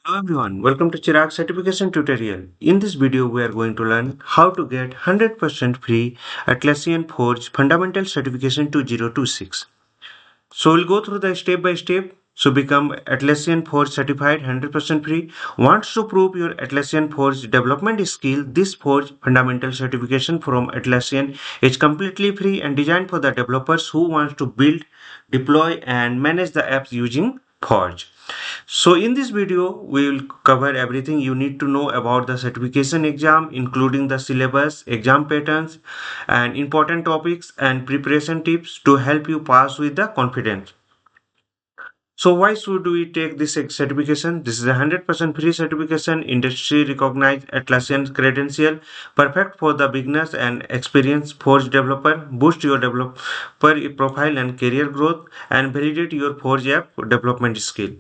Hello everyone, welcome to Chirag certification tutorial. In this video we are going to learn how to get 100% free Atlassian Forge Fundamental Certification 2026. So we'll go through the step by step. So become Atlassian Forge certified 100% free. Wants to prove your Atlassian Forge development skill? This Forge fundamental certification from Atlassian is completely free and designed for the developers who wants to build, deploy and manage the apps using Forge. So in this video, we will cover everything you need to know about the certification exam, including the syllabus, exam patterns, and important topics and preparation tips to help you pass with the confidence. So why should we take this certification? This is a 100% free certification, industry recognized Atlassian credential, perfect for the beginners and experienced Forge developer, boost your developer profile and career growth, and validate your Forge app development skill.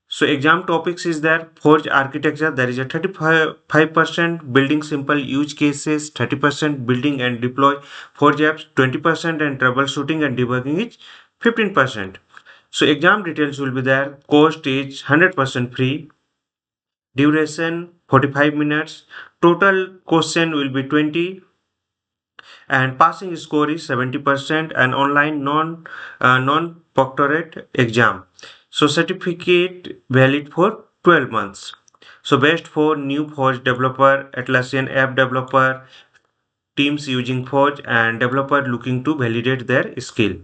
So exam topics is there Forge architecture. There is a 35% building simple use cases, 30% building and deploy Forge apps, 20% and troubleshooting and debugging is 15%. So exam details will be there. Cost is 100% free. Duration 45 minutes. Total question will be 20 and passing score is 70% and online non-proctorate exam. So certificate valid for 12 months. So best for new Forge developer, Atlassian app developer, teams using Forge and developer looking to validate their skill.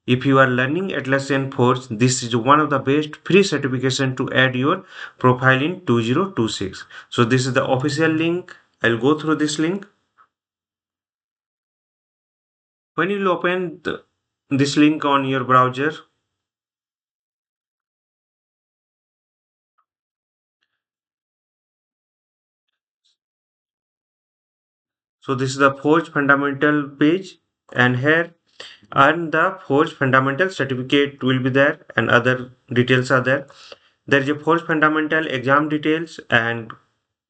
If you are learning Atlassian Forge, this is one of the best free certification to add your profile in 2026. So this is the official link. I'll go through this link. When you open this link on your browser, so this is the Forge fundamental page, and here earn the Forge fundamental certificate will be there, and other details are there. There is a Forge fundamental exam details, and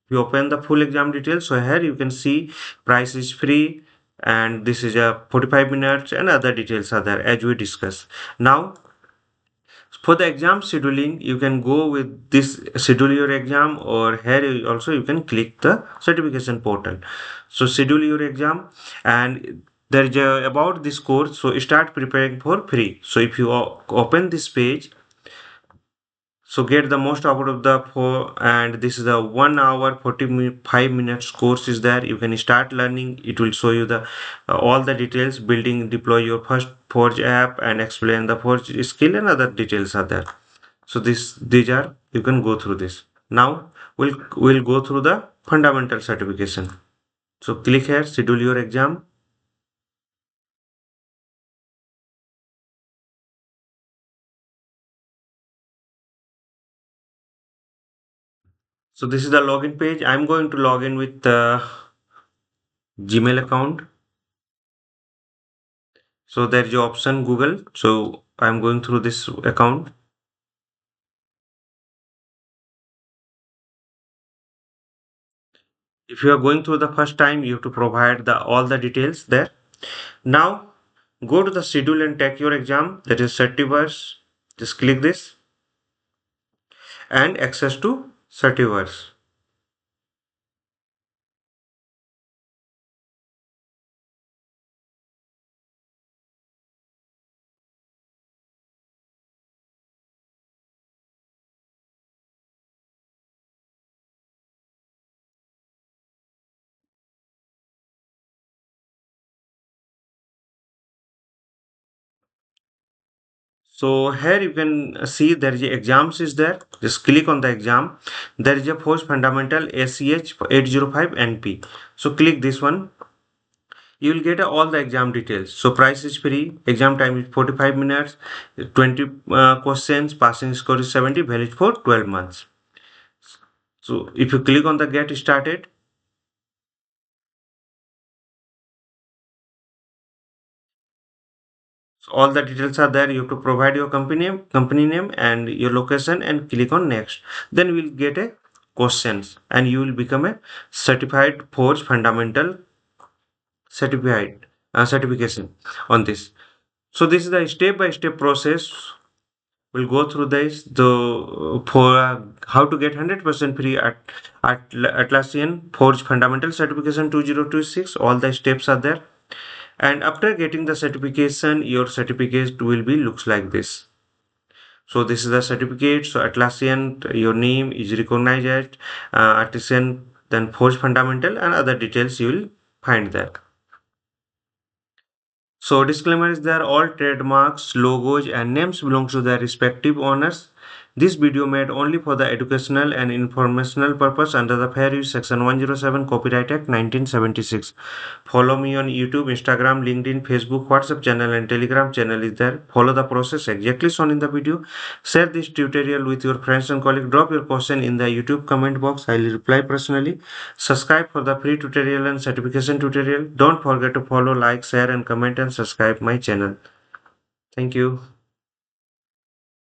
you open the full exam details. So here you can see price is free, and this is a 45 minutes, and other details are there as we discuss. Now for the exam scheduling, you can go with this schedule your exam, or here also you can click the certification portal. So schedule your exam, and there is a about this course. So start preparing for free. So if you open this page, so get the most out of the four, and this is the 1 hour 45 minutes course is there. You can start learning. It will show you the all the details, building deploy your first Forge app and explain the Forge skill, and other details are there. So these are, you can go through this. Now we'll go through the fundamental certification. So click here, schedule your exam. So this is the login page. I'm going to log in with the Gmail account. So there's your option Google. So I'm going through this account. If you are going through the first time, you have to provide the all the details there. Now go to the schedule and take your exam. That is Certiverse. Just click this and access to Certiverse. So here you can see there is a exams is there. Just click on the exam. There is a Force Fundamental ACH 805 NP. So click this one. You will get all the exam details. So price is free. Exam time is 45 minutes. 20 questions. Passing score is 70. Valid for 12 months. So if you click on the get started, so all the details are there. You have to provide your company name and your location, and click on next. Then we'll get a questions, and you will become a certified Forge fundamental certified certification on this. So this is the step by step process We'll go through this the for how to get 100% free at Atlassian Forge Fundamental Certification 2026. All the steps are there. And after getting the certification, your certificate will be looks like this. So this is the certificate. So Atlassian, your name is recognized as Atlassian, then Forge Fundamental, and other details you will find there. So disclaimer is there, all trademarks, logos and names belongs to their respective owners. This video made only for the educational and informational purpose under the Fair Use Section 107 Copyright Act 1976. Follow me on YouTube, Instagram, LinkedIn, Facebook, WhatsApp channel and Telegram channel is there. Follow the process exactly shown in the video. Share this tutorial with your friends and colleagues. Drop your question in the YouTube comment box. I will reply personally. Subscribe for the free tutorial and certification tutorial. Don't forget to follow, like, share and comment and subscribe my channel. Thank you.